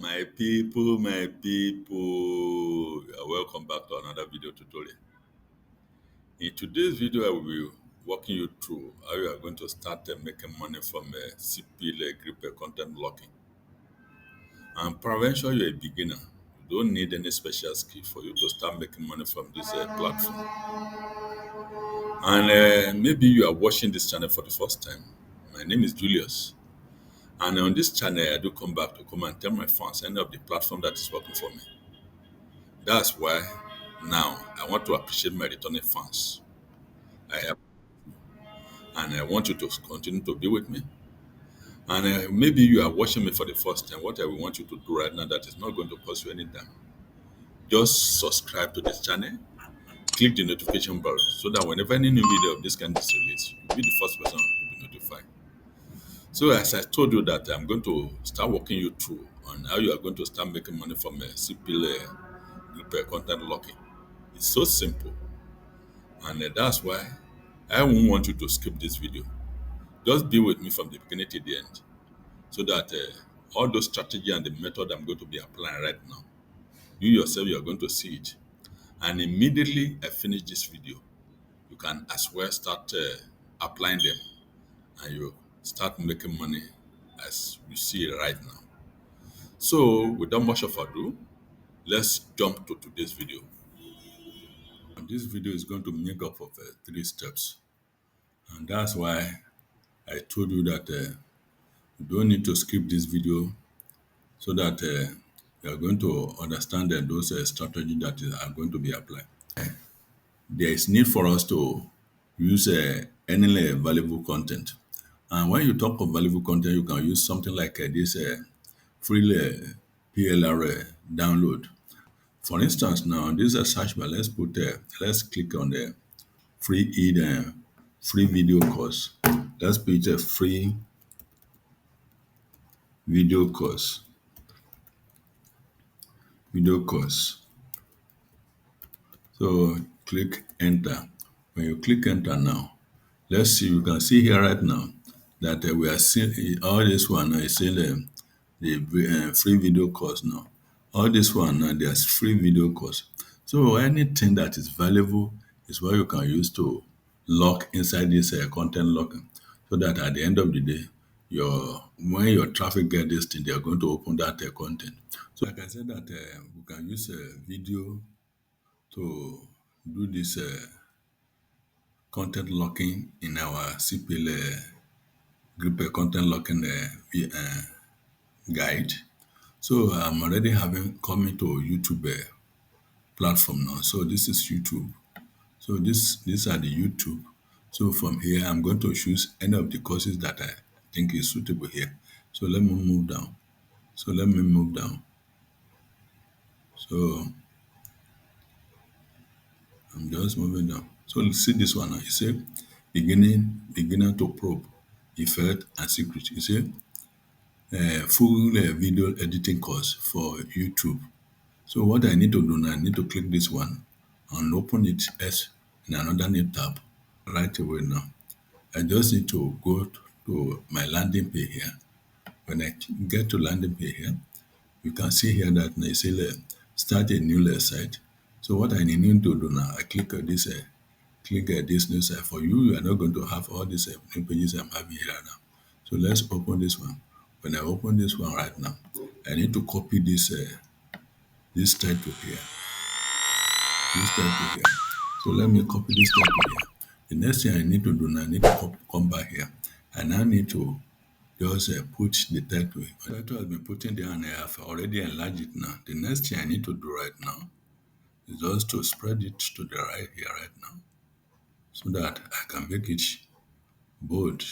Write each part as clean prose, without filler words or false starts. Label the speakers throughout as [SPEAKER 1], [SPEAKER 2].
[SPEAKER 1] My people, you are welcome back to another video tutorial. In today's video, I will be walking you through how you are going to start making money from CPAGrip Content Lockers. And prevention, you're a beginner. You don't need any special skill for you to start making money from this platform. And maybe you are watching this channel for the first time. My name is Julius. And on this channel, I do come back to come and tell my fans any of the platform that is working for me. That's why now I want to appreciate my returning fans. I have, and I want you to continue to be with me. And maybe you are watching me for the first time. What I will want you to do right now that is not going to cost you any time. Just subscribe to this channel, click the notification bell so that whenever any new video of this kind is released, you'll be the first person to be notified. So as I told you that I'm going to start walking you through on how you are going to start making money from a CPL group content locking. It's so simple. And that's why I won't want you to skip this video. Just be with me from the beginning to the end so that all those strategy and the method I'm going to be applying right now, you yourself, you're going to see it. And immediately I finish this video, you can as well start applying them and you start making money as you see it right now. So without much of ado, let's jump to today's video. And this video is going to make up of 3 steps. And that's why I told you that you don't need to skip this video so that you are going to understand those strategies that are going to be applied. There is need for us to use any valuable content. And when you talk of valuable content, you can use something like this free PLR download. For instance, now this is a search bar. Let's click on the free video course. Let's put a free video course. So click enter. When you click enter now, let's see, you can see here right now that we are seeing all this one is saying the free video course now. All this one now, there's free video course. So anything that is valuable is what you can use to lock inside this content locker, so that at the end of the day, when your traffic get this thing, they are going to open that content. So like I said that we can use a video to do this content locking in our CPL group content locking guide. So I'm already coming to YouTube platform now. So this is YouTube. So these are the YouTube. So from here, I'm going to choose any of the courses that I think is suitable here. So let me move down. So I'm just moving down. So let's see this one now. You say beginner to probe, effect and secret. You say full video editing course for YouTube. So what I need to do now, I need to click this one and open it as in another new tab right away now. I just need to go to my landing page here. When I get to landing page here, you can see here that they say start a new site. So what I need to do now, I click on this new site. For you, you are not going to have all these new pages I'm having here now. So let's open this one. When I open this one right now, I need to copy this title here. So let me copy this title here. The next thing I need to do now, I need to come back here. And I need to just put the title. The title has been put in there and I have already enlarged it now. The next thing I need to do right now is just to spread it to the right here right now, so that I can make it bold.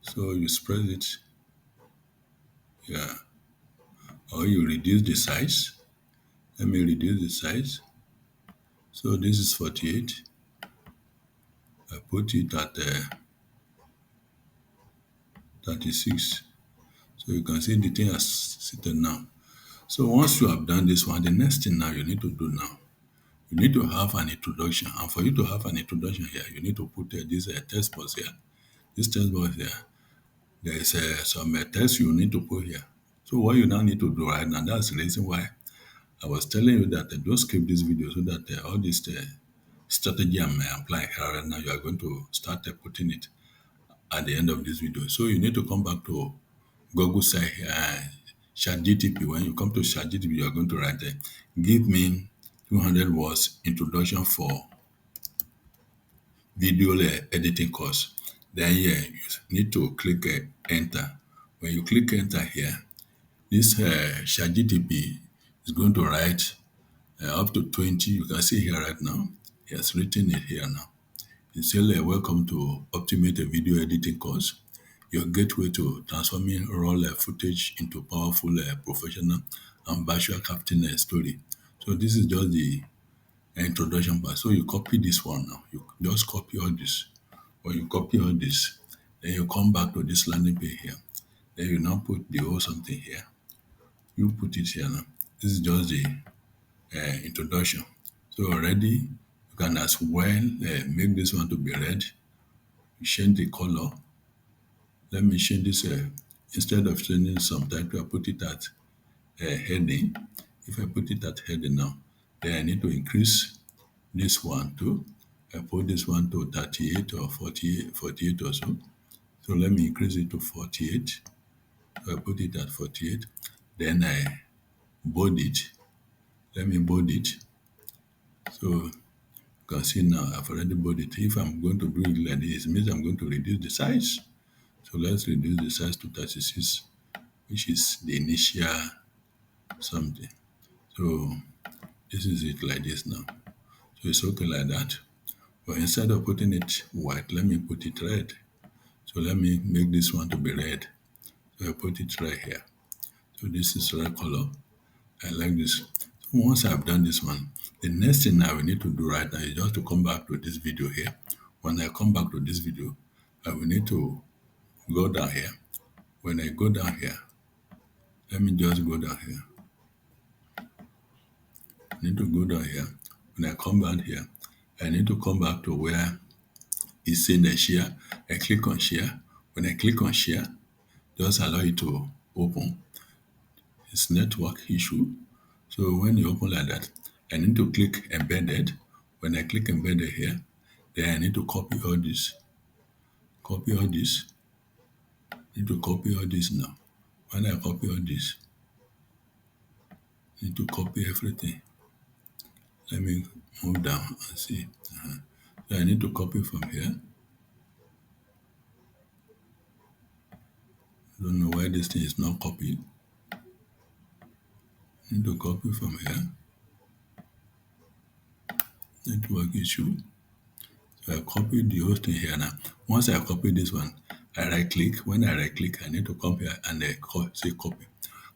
[SPEAKER 1] So you spread it here, or you reduce the size. Let me reduce the size. So this is 48. I put it at 36. So you can see the thing has seated now. So once you have done this one, the next thing now you need to do now, you need to have an introduction. And for you to have an introduction here, you need to put this text box here. This text box here, there is some text you need to put here. So what you now need to do right now, that's the reason why I was telling you that don't skip this video so that all this strategy I'm applying here right now, you are going to start putting it at the end of this video. So you need to come back to Google site, ChatGTP. When you come to ChatGTP, you are going to write give me 200 words introduction for video editing course. Then here you need to click enter. When you click enter here, this ChatGTP is going to write up to 20. You can see here right now. He has written it here now. It says, welcome to Optimate a Video Editing Course, your gateway to transforming raw footage into powerful professional and virtual captain story. So this is just the introduction part. So you copy this one now. You just copy all this. Or you copy all this. Then you come back to this landing page here. Then you now put the whole something here. You put it here now. This is just the introduction. So already you can as well make this one to be red. You change the color. Let me change this. Instead of changing some title, I put it at heading. If I put it at heading now, then I need to increase this one too. I put this one to 38 or 48 or so. So let me increase it to 48. So I put it at 48. Then I bold it. Let me bold it. So you can see now I've already bold it. If I'm going to do it like this, it means I'm going to reduce the size. So let's reduce the size to 36, which is the initial something. So this is it like this now. So it's okay like that. But instead of putting it white, let me put it red. So let me make this one to be red. So I put it right here. So this is red color. I like this. So once I've done this one, the next thing I will need to do right now is just to come back to this video here. When I come back to this video, I will need to go down here. When I go down here, let me just go down here. I need to go down here. When I come down here, I need to come back to where it's saying the share. I click on share. When I click on share, just allow it to open. It's network issue. So when you open like that, I need to click embedded. When I click embedded here, then I need to copy all this. Copy all this. I need to copy all this now. When I copy all this, I need to copy everything. Let me move down and see. So I need to copy from here. Don't know why this thing is not copied. Need to copy from here. Network issue. So I copy the whole thing here now. Once I copy this one, I right click. When I right click, I need to come here and say copy.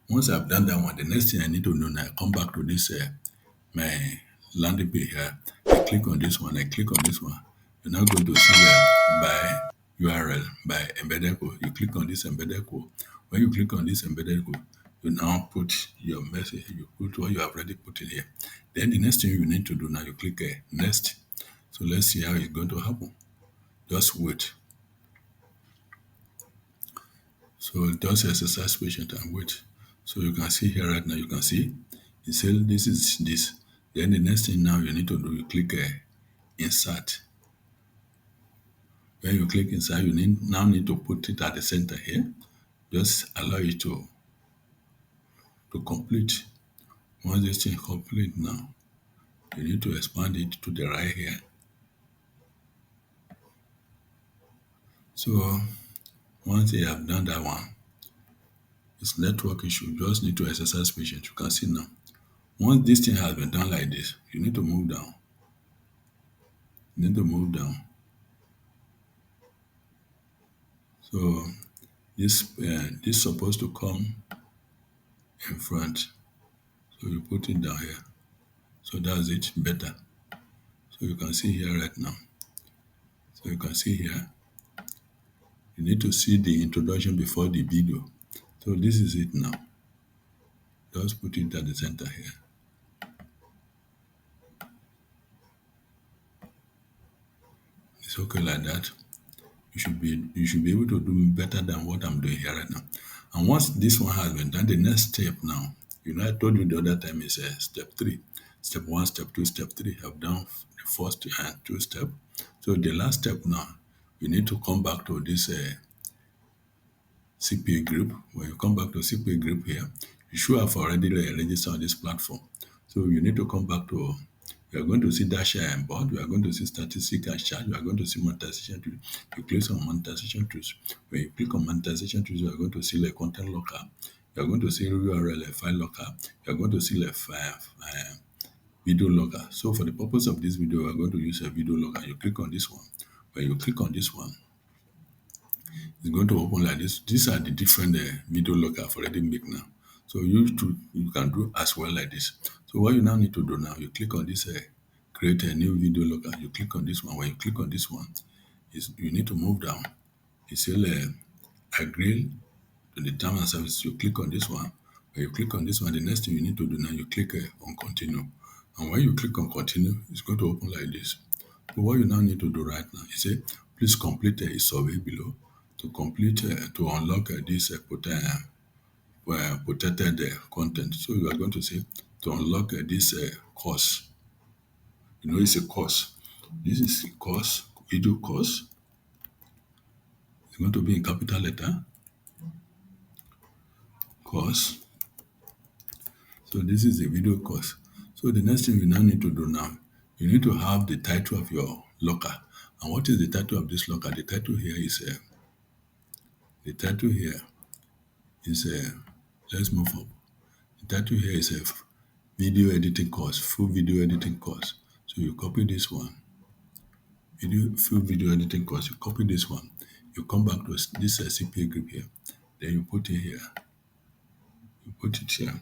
[SPEAKER 1] Once I've done that one, the next thing I need to do now, I come back to this my landing page here. I click on this one. I click on this one. You're now going to see by URL, by embedded code. You click on this embedded code. When you click on this embedded code, you now put your message. You put what you have already put in here. Then the next thing you need to do now, you click next. So let's see how it's going to happen. Just wait. So just exercise patient and wait. So you can see here right now, you can see it says this is this. Then the next thing now you need to do, you click insert. When you click insert, you now need to put it at the center here. Just allow it to complete. Once this thing complete now, you need to expand it to the right here. So once you have done that one, it's network issue. Just need to exercise patience. You can see now. Once this thing has been done like this, you need to move down. You need to move down. So this is supposed to come in front. So you put it down here. So that's it, better. So you can see here right now. So you can see here. You need to see the introduction before the video. So this is it now. Just put it at the center here. It's okay like that. You should be able to do better than what I'm doing here right now.
[SPEAKER 2] And once this one has been done, the next step now, I told you the other time is step 3. Step 1, step 2, step 3. I've done the first and 2 steps. So the last step now, you need to come back to this CPAGrip. When you come back to CPAGrip here, you should have already registered on this platform. So you need to come back to, you are going to see dash and board, you are going to see statistics and chart, you are going to see monetization tools. You click on monetization tools. When you click on monetization tools, you are going to see like content locker. You are going to see URL, file locker. You are going to see like video logger. So for the purpose of this video, we are going to use a video logger. You click on this one. When you click on this one, it's going to open like this. These are the different video logger I've already made now. So you can do as well like this. So what you now need to do now, you click on this, create a new video logger. You click on this one. When you click on this one, you need to move down. You say agree to the terms and service. You click on this one. When you click on this one, the next thing you need to do now, you click on continue. And when you click on continue, it's going to open like this. So what you now need to do right now is say, please complete a survey below to complete to unlock this protected content. So you are going to say to unlock this course. It's a course. This is a course, video course. It's going to be in capital letter, course. So this is a video course. So the next thing you now need to do now, you need to have the title of your locker. And what is the title of this locker? The title here is let's move up. The title here is a video editing course, full video editing course. So you copy this one, full video editing course. You copy this one. You come back to this CPAGrip here. Then you put it here. You put it here.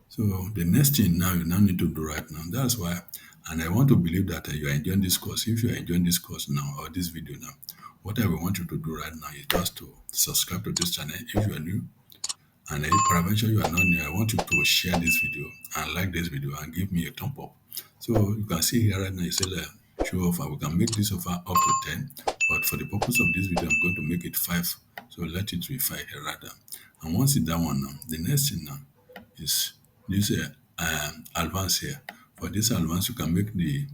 [SPEAKER 2] So the next thing now you now need to do right now. That's why, and I want to believe that you are enjoying this course. If you are enjoying this course now or this video now, what I want you to do right now is just to subscribe to this channel if you are new. And if peradventure you are not new, I want you to share this video and like this video and give me a thumb up. So you can see here right now, it says show offer. We can make this offer up to 10, but for the purpose of this video, I'm going to make it 5. So let it be 5 here rather. And once it's that one now, the next thing now is this advance here. For this advance, you can make the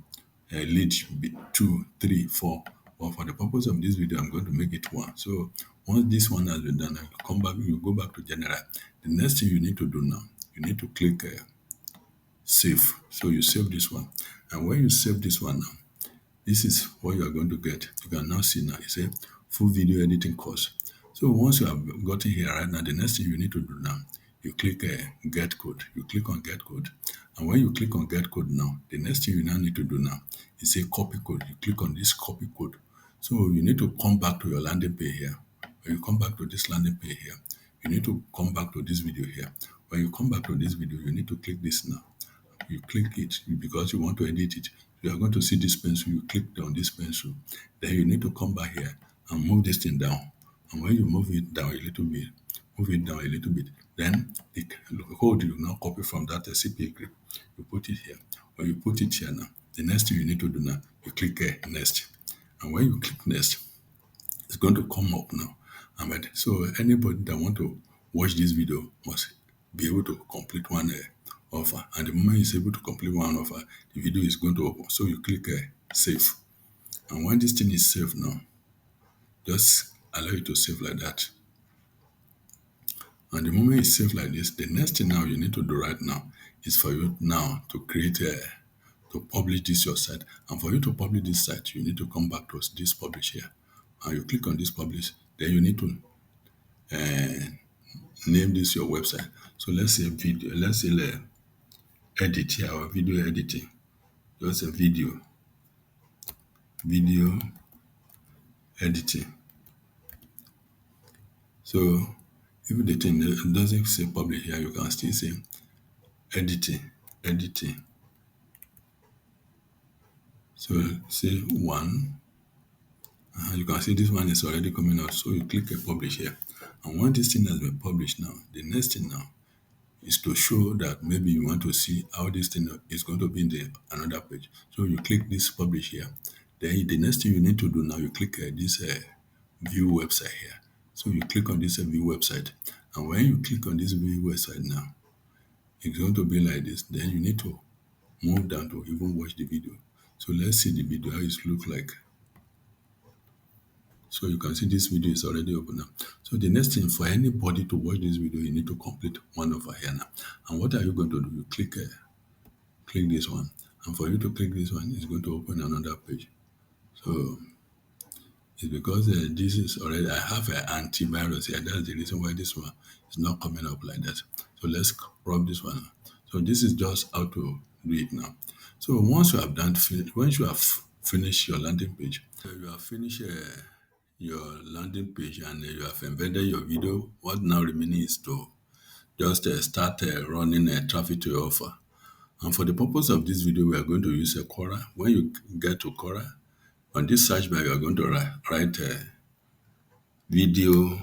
[SPEAKER 2] lead be 2, 3, 4. But for the purpose of this video, I'm going to make it 1. So once this one has been done, you come back, you go back to general. The next thing you need to do now, you need to click save. So you save this one. And when you save this one now, this is what you are going to get. You can now see now, it's a full video editing course. So once you have gotten here right now, the next thing you need to do now, you click get code. You click on get code. And when you click on get code now, the next thing you now need to do now is say copy code. You click on this copy code. So you need to come back to your landing page here. When you come back to this landing page here, you need to come back to this video here. When you come back to this video, you need to click this now. You click it because you want to edit it. You are going to see this pencil. You click on this pencil. Then you need to come back here and move this thing down. And when you move it down a little bit, then the code you now copy from that CPAGrip. You put it here. When you put it here now, the next thing you need to do now, you click next. And when you click next, it's going to come up now. So anybody that want to watch this video must be able to complete one offer. And the moment he's able to complete one offer, the video is going to open. So you click save. And when this thing is saved now, just allow it to save like that. And the moment it's saved like this, the next thing now you need to do right now is for you now to create to publish this your site. And for you to publish this site, you need to come back to this publish here. And you click on this publish, then you need to name this your website. So let's say video, let's say edit here or video editing. Just a video editing. So if the thing doesn't say publish here, you can still say editing. So say 1. You can see this one is already coming out. So you click publish here. And when this thing has been published now, the next thing now is to show that maybe you want to see how this thing is going to be in another page. So you click this publish here. Then the next thing you need to do now, you click this view website here. So you click on this view website. And when you click on this video website now, it's going to be like this. Then you need to move down to even watch the video. So let's see the video, how it looks like. So you can see this video is already open now. So the next thing, for anybody to watch this video, you need to complete one over here now. And what are you going to do? You click this one. And for you to click this one, it's going to open another page. So it's because this is already, I have an antivirus here. That's the reason why this one is not coming up like that. So let's rub this one. So this is just how to do it now. So once you have once you have finished your landing page, so you have finished your landing page and you have embedded your video, what now remaining is to just start running traffic to your offer. And for the purpose of this video, we are going to use a Quora. When you get to Quora, on this search bar, you are going to write video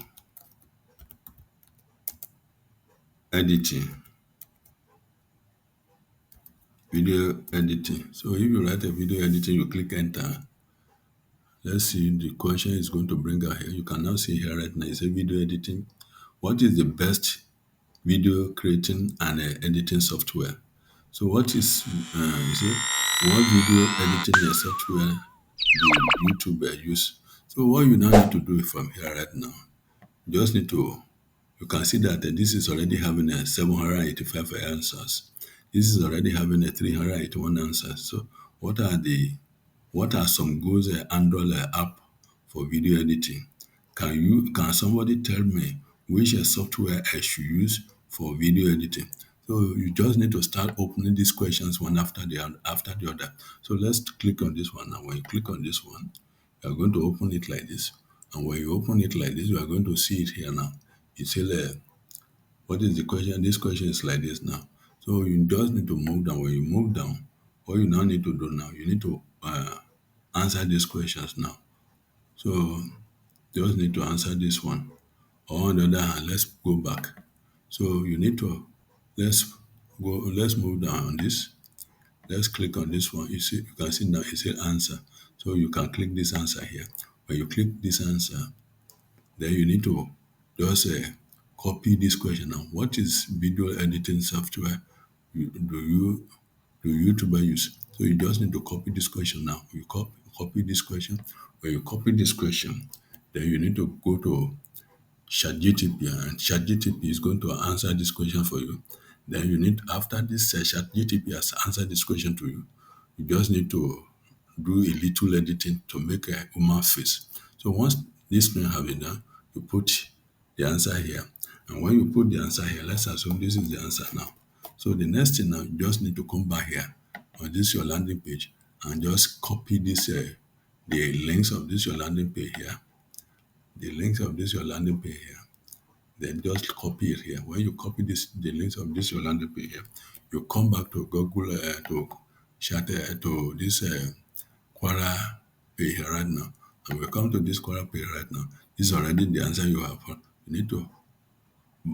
[SPEAKER 2] editing. Video editing. So if you write a video editing, you click enter. Let's see, the question is going to bring out here. You can now see here right now, it says video editing. What is the best video creating and editing software? So what is, you see, what video editing software do YouTuber use? So what you now need to do from here right now, you just need to, you can see that this is already having a 785 answers. This is already having a 381 answers. So what are some good Android app for video editing? Can somebody tell me which software I should use for video editing? So you just need to start opening these questions one after the other. So let's click on this one. And when you click on this one, you are going to open it like this. And when you open it like this, you are going to see it here now. It says, what is the question? This question is like this now. So you just need to move down. When you move down, what you now need to do now, you need to answer these questions now. So just need to answer this one. Or on the other hand, let's go back. So you need to, let's move down on this. Let's click on this one. You see, you can see now it says answer. So you can click this answer here. When you click this answer, then you need to just copy this question now. What is video editing software do YouTuber use? So you just need to copy this question now. You copy this question. When you copy this question, then you need to go to ChatGTP, and ChatGTP is going to answer this question for you. Then you need, after this ChatGTP has answered this question to you, you just need to do a little editing to make a human face. So once this thing have been done, you put the answer here. And when you put the answer here, let's assume this is the answer now. So the next thing now, you just need to come back here on this your landing page and just copy this, the links of this your landing page here. The links of this your landing page here. Then just copy it here. When you copy the links of this your landing page here, you come back to Google to chat to this Quora page here right now. And we come to this Quora page right now. This is already the answer you have. You need to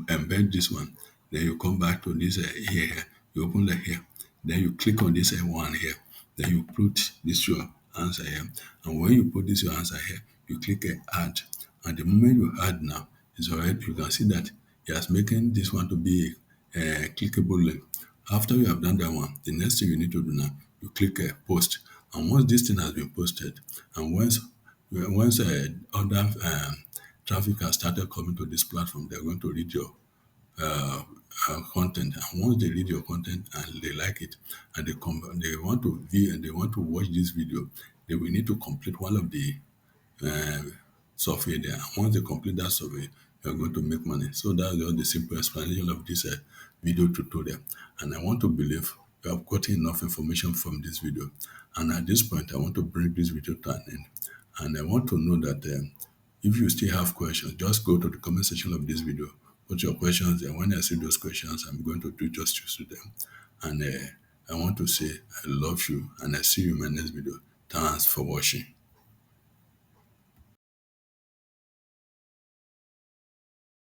[SPEAKER 2] embed this one. Then you come back to this here. You open the here. Then you click on this one here. Then you put this your answer here. And when you put this your answer here, you click add. And the moment you add now, it's already, you can see that it has making this one to be a clickable link. After you have done that one, the next thing you need to do now, you click post. And once this thing has been posted, and once other traffic has started coming to this platform, they're going to read your content. And once they read your content and they like it, and they want to view and they want to watch this video, they will need to complete one of the uh, survey there. And once they complete that survey, you're going to make money. So that's just the simple explanation of this video tutorial. And I want to believe you have gotten enough information from this video. And at this point, I want to bring this video to an end. And I want to know that if you still have questions, just go to the comment section of this video, put your questions there. When I see those questions, I'm going to do justice to them. And I want to say I love you, and I see you in my next video. Thanks for watching.